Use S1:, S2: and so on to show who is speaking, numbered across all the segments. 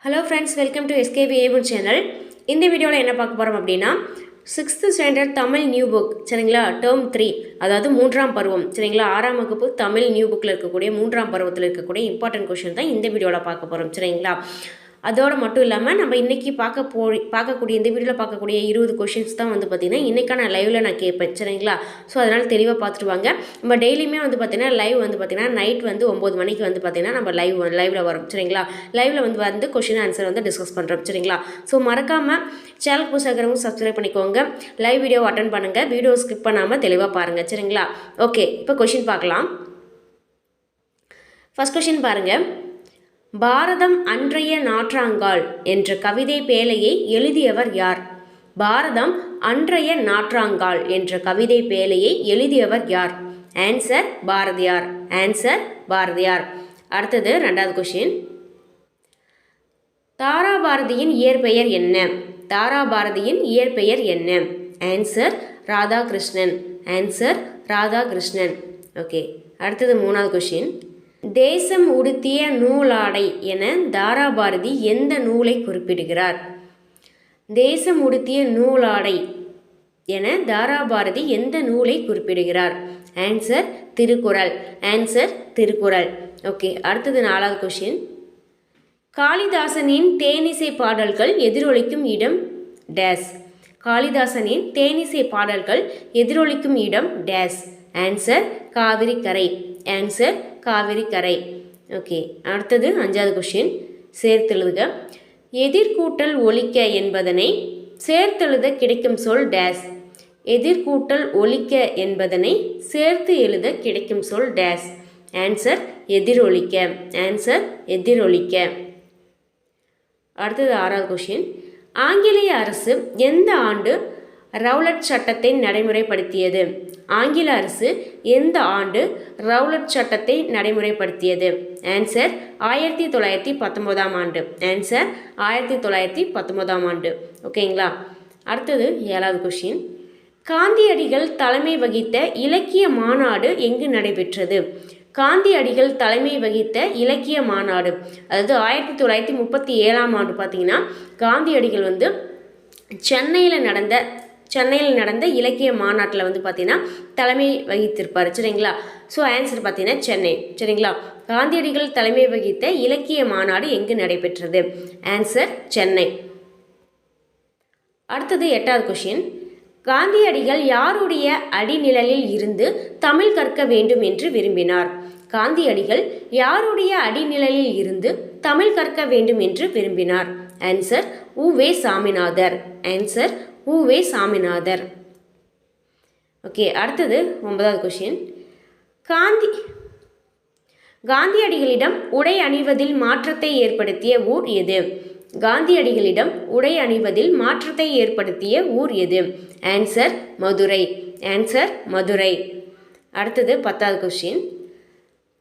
S1: Hello friends, welcome to SKB able channel. இந்த வீடியோவில் என்ன பார்க்க போகிறோம் அப்படின்னா 6th standard Tamil new book சரிங்களா, டேர்ம் 3, அதாவது 3ஆம் பருவம் சரிங்களா, 6ஆம் வகுப்பு தமிழ் நியூ புக்கில் இருக்கக்கூடிய 3ஆம் பருவத்தில் இருக்கக்கூடிய இம்பார்ட்டன்ட் கொஷின் தான் இந்த வீடியோவில் பார்க்க போகிறோம் சரிங்களா. அதோடு மட்டும் இல்லாமல் நம்ம இன்றைக்கி பார்க்கக்கூடிய இந்த வீடியோவில் பார்க்கக்கூடிய 20 கொஷின்ஸ் தான் வந்து பார்த்திங்கன்னா இன்றைக்கான லைவில் நான் கேட்பேன் சரிங்களா. ஸோ அதனால் தெளிவாக பார்த்துட்டு வாங்க. நம்ம டெய்லியுமே வந்து பார்த்திங்கன்னா லைவ் வந்து பார்த்திங்கன்னா நைட் வந்து 9 மணிக்கு வந்து பார்த்திங்கன்னா நம்ம லைவில் வரும் சரிங்களா. லைவில் வந்து கொஷின் ஆன்சர் வந்து டிஸ்கஸ் பண்ணுறோம் சரிங்களா. ஸோ மறக்காமல் சேனலுக்கு புதுசாகிறவங்க சப்ஸ்கிரைப் பண்ணிக்கோங்க, லைவ் வீடியோ அட்டன் பண்ணுங்கள், வீடியோ ஸ்கிப் பண்ணாமல் தெளிவாக பாருங்கள் சரிங்களா. ஓகே, இப்போ கொஷின் பார்க்கலாம். ஃபர்ஸ்ட் கொஷின் பாருங்கள். பாரதம் அன்றைய நாற்றாங்கால் என்ற கவிதை பேழையை எழுதியவர் யார்? பாரதம் அன்றைய நாற்றாங்கால் என்ற கவிதை பேழையை எழுதியவர் யார்? ஆன்சர் பாரதியார். ஆன்சர் பாரதியார். அடுத்தது 2வது கொஷின். தாராபாரதியின் இயற்பெயர் என்ன? தாராபாரதியின் இயற்பெயர் என்ன? Answer Radhakrishnan. Answer Radhakrishnan. Okay, அடுத்தது 3வது கொஷின். தேசம் உடுத்திய நூலாடை என தாராபாரதி எந்த நூலை குறிப்பிடுகிறார்? தேசம் உடுத்திய நூலாடை என தாராபாரதி எந்த நூலை குறிப்பிடுகிறார்? Answer Thirukkural. Answer Thirukkural. Okay, அடுத்தது 4வது கொஷின். காளிதாசனின் தேனிசை பாடல்கள் எதிரொலிக்கும் இடம் டேஸ். காளிதாசனின் தேனிசை பாடல்கள் எதிரொலிக்கும் இடம் டேஸ். ஆன்சர் காவிரி கரை. ஆன்சர் காவிரி கரை. ஓகே, அடுத்தது 5வது கொஷின். சேர்த்தெழுதுக. எதிர்கூட்டல் ஒலிக்க என்பதனை சேர்த்தெழுத கிடைக்கும் சொல் டேஸ். எதிர்கூட்டல் ஒலிக்க என்பதனை சேர்த்து எழுத கிடைக்கும் சொல் டேஸ். ஆன்சர் எதிரொலிக்க. ஆன்சர் எதிரொலிக்க. அடுத்தது 6வது கொஷின். ஆங்கிலேய அரசு எந்த ஆண்டு ரவுலட் சட்டத்தை நடைமுறைப்படுத்தியது? ஆங்கில அரசு எந்த ஆண்டு ரவுலட் சட்டத்தை நடைமுறைப்படுத்தியது? ஆன்சர் 1919ஆம் ஆண்டு. ஆன்சர் 1919ஆம் ஆண்டு. ஓகேங்களா. அடுத்தது 7வது கொஷின். காந்தியடிகள் தலைமை வகித்த இலக்கிய மாநாடு எங்கு நடைபெற்றது? காந்தியடிகள் தலைமை வகித்த இலக்கிய மாநாடு, அதாவது 1937ஆம் ஆண்டு பார்த்தீங்கன்னா காந்தியடிகள் வந்து சென்னையில் நடந்த இலக்கிய மாநாட்டில் வந்து பார்த்தீங்கன்னா தலைமை வகித்திருப்பார் சரிங்களா. ஸோ ஆன்சர் பார்த்தீங்கன்னா சென்னை சரிங்களா. காந்தியடிகள் தலைமை வகித்த இலக்கிய மாநாடு எங்கு நடைபெற்றது? ஆன்சர் சென்னை. அடுத்தது 8வது கொஷின். காந்தியடிகள் யாருடைய அடிநிழலில் இருந்து தமிழ் கற்க வேண்டும் என்று விரும்பினார்? காந்தியடிகள் யாருடைய அடிநிழலில் இருந்து தமிழ் கற்க வேண்டும் என்று விரும்பினார்? Answer U Ve. Saminathar. Answer U Ve. Saminathar. Okay, அடுத்தது 9வது கொஷின். காந்தியடிகளிடம் உடை அணிவதில் மாற்றத்தை ஏற்படுத்திய ஊர் எது? காந்தியடிகளிடம் உடை அணிவதில் மாற்றத்தை ஏற்படுத்திய ஊர் எது? ஆன்சர் மதுரை. ஆன்சர் மதுரை. அடுத்தது 10வது கொஷின்.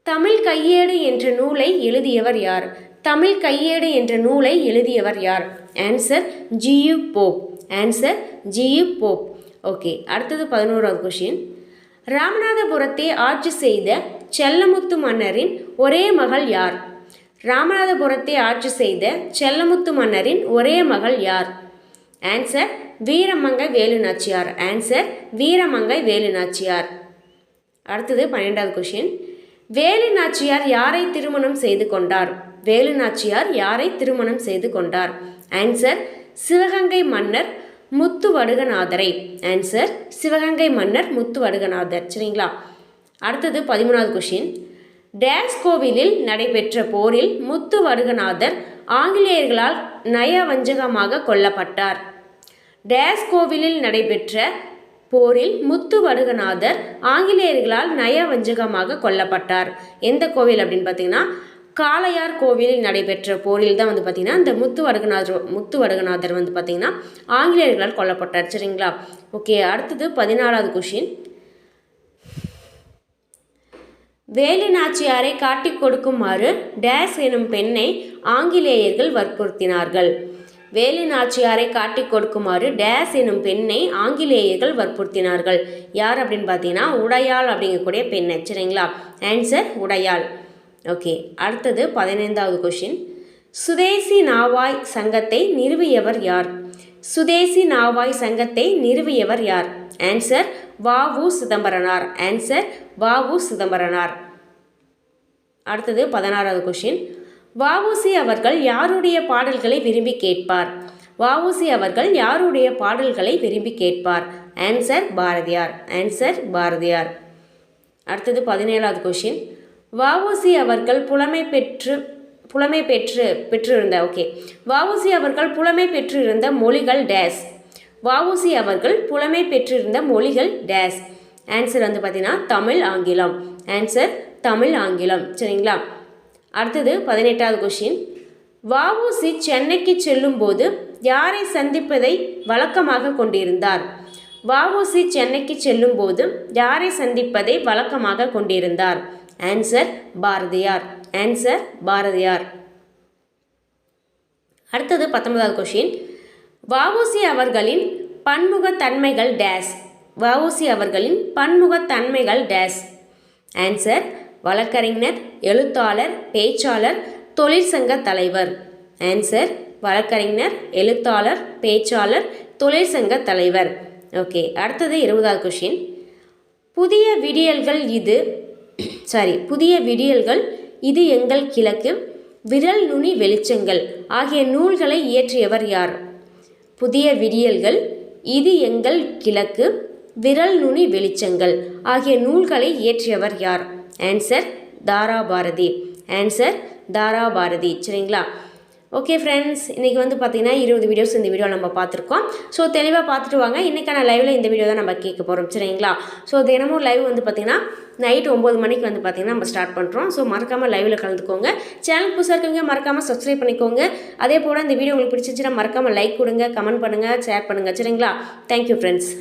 S1: தமிழ் கையேடு என்ற நூலை எழுதியவர் யார்? தமிழ் கையேடு என்ற நூலை எழுதியவர் யார்? Answer G U. Pope. Answer G U. Pope. Okay, அடுத்தது 11வது கொஷின். ராமநாதபுரத்தை ஆட்சி செய்த செல்லமுத்து மன்னரின் ஒரே மகள் யார்? ராமநாதபுரத்தை ஆட்சி செய்த செல்லமுத்து மன்னரின் ஒரே மகள் யார்? ஆன்சர் வீரமங்கை வேலுநாச்சியார். ஆன்சர் வீரமங்கை வேலுநாச்சியார். அடுத்தது 12வது கொஷின். வேலுநாச்சியார் யாரை திருமணம் செய்து கொண்டார்? வேலுநாச்சியார் யாரை திருமணம் செய்து கொண்டார்? ஆன்சர் சிவகங்கை மன்னர் முத்துவடுகநாதரை. ஆன்சர் சிவகங்கை மன்னர் முத்துவடுகநாதர் சரிங்களா. அடுத்தது 13வது கொஷின். டேஸ் கோவிலில் நடைபெற்ற போரில் முத்துவடுகநாதர் ஆங்கிலேயர்களால் நயவஞ்சகமாக கொல்லப்பட்டார். டேஸ் கோவிலில் நடைபெற்ற போரில் முத்துவடுகநாதர் ஆங்கிலேயர்களால் நயவஞ்சகமாக கொல்லப்பட்டார். எந்த கோவில் அப்படின்னு பார்த்தீங்கன்னா காளையார் கோவிலில் நடைபெற்ற போரில் தான் வந்து பார்த்திங்கன்னா இந்த முத்துவடுகநாதர் வந்து பார்த்திங்கன்னா ஆங்கிலேயர்களால் கொல்லப்பட்டார் சரிங்களா. ஓகே, அடுத்தது 14வது கொஷின். வேலுநாச்சியாரை காட்டிக் கொடுக்குமாறு டேஸ் எனும் பெண்ணை ஆங்கிலேயர்கள் வற்புறுத்தினார்கள். வேலுநாச்சியாரை காட்டிக் கொடுக்குமாறு டேஸ் எனும் பெண்ணை ஆங்கிலேயர்கள் வற்புறுத்தினார்கள். யார் அப்படின்னு பார்த்தீங்கன்னா உடையாள் அப்படிங்கக்கூடிய பெண்ணை சரிங்களா. ஆன்சர் உடையாள். ஓகே, அடுத்தது 15வது கொஷின். சுதேசி நாவாய் சங்கத்தை நிறுவியவர் யார்? சுதேசி நாவாய் சங்கத்தை நிறுவியவர் யார்? ஆன்சர் வ.உ. சிதம்பரனார். ஆன்சர் வ.உ. சிதம்பரனார். அடுத்தது 16வது கொஷின். வ.உ.சி அவர்கள் யாருடைய பாடல்களை விரும்பி கேட்பார்? வ.உ.சி அவர்கள் யாருடைய பாடல்களை விரும்பி கேட்பார்? ஆன்சர் பாரதியார். ஆன்சர் பாரதியார். அடுத்தது 17வது கொஷின். வ.உ.சி அவர்கள் புலமை பெற்றிருந்த மொழிகள் டேஸ். வ.உ.சி அவர்கள் புலமை பெற்றிருந்த மொழிகள் டேஸ். ஆன்சர் வந்து பார்த்தீங்கன்னா தமிழ், ஆங்கிலம். ஆன்சர் தமிழ், ஆங்கிலம். சரிங்களா? அடுத்தது 18வது கொஷின். வ.உ.சி சென்னைக்கு செல்லும்போது யாரை சந்திப்பதை வழக்கமாக கொண்டிருந்தார்? வ.உ.சி சென்னைக்கு செல்லும்போது யாரை சந்திப்பதை வழக்கமாக கொண்டிருந்தார்? ஆன்சர் பாரதியார். ஆன்சர் பாரதியார். அடுத்தது 19வது கொஷின். வ.உ.சி அவர்களின் பன்முகத்தன்மைகள் டேஸ். வ.உ.சி அவர்களின் பன்முகத்தன்மைகள் டேஸ். ஆன்சர் வழக்கறிஞர், எழுத்தாளர், பேச்சாளர், தொழிற்சங்க தலைவர். ஆன்சர் வழக்கறிஞர், எழுத்தாளர், பேச்சாளர், தொழிற்சங்க தலைவர். ஓகே. அடுத்தது 20வது கொஷின். புதிய விடியல்கள் இது எங்கள் கிழக்கு, விரல் நுனி வெளிச்சங்கள் ஆகிய நூல்களை இயற்றியவர் யார்? புதிய விடியல்கள், இது எங்கள் கிழக்கு, விரல் நுனி வெளிச்சங்கள் ஆகிய நூல்களை இயற்றியவர் யார்? ஆன்சர் தாராபாரதி. ஆன்சர் தாராபாரதி. சரிங்களா? ஓகே ஃப்ரெண்ட்ஸ், இன்றைக்கி வந்து பார்த்திங்கன்னா 20 வீடியோஸ் இந்த வீடியோ நம்ம பார்த்துருக்கோம். ஸோ தெளிவாக பார்த்துட்டு வாங்க. இன்றைக்கான லைவில் இந்த வீடியோ தான் நம்ம கேட்க போகிறோம். சரிங்களா? ஸோ தினமும் லைவ் வந்து பார்த்திங்கன்னா நைட் 9 மணிக்கு வந்து பார்த்திங்கன்னா நம்ம ஸ்டார்ட் பண்ணுறோம். ஸோ மறக்காமல் லைவில் கலந்துக்கோங்க. சேனல் புதுசாக இருக்கவங்க மறக்காமல் சப்ஸ்கிரைப் பண்ணிக்கோங்க. அதே போல் இந்த வீடியோ உங்களுக்கு பிடிச்சிச்சுன்னா மறக்காமல் லைக் கொடுங்க, கமெண்ட் பண்ணுங்கள், ஷேர் பண்ணுங்கள். சரிங்களா? Thank you friends.